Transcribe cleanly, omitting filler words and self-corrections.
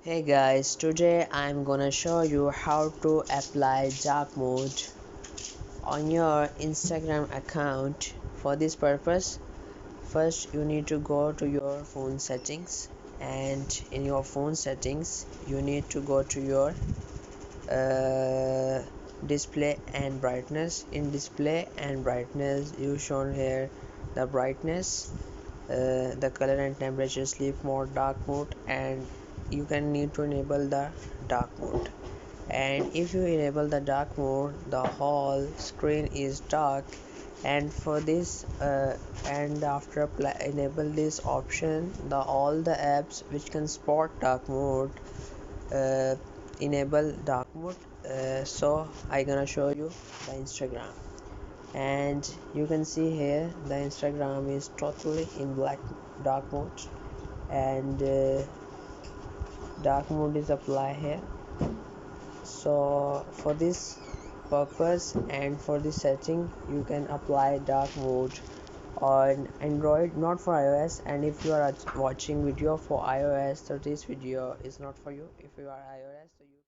Hey guys, today I'm gonna show you how to apply dark mode on your Instagram account. For this purpose, first you need to go to your phone settings, and in your phone settings you need to go to your display and brightness. In display and brightness you shown here the brightness, the color and temperature, sleep mode, dark mode, and you can need to enable the dark mode. And if you enable the dark mode, the whole screen is dark. And for this and after enable this option, the all the apps which can support dark mode uh, enable dark mode. So I gonna show you the Instagram, and you can see here the Instagram is totally in black dark mode, and dark mode is applied here. So for this purpose and for this setting you can apply dark mode on Android, not for iOS. And if you are watching video for iOS, so this video is not for you. If you are iOS, so you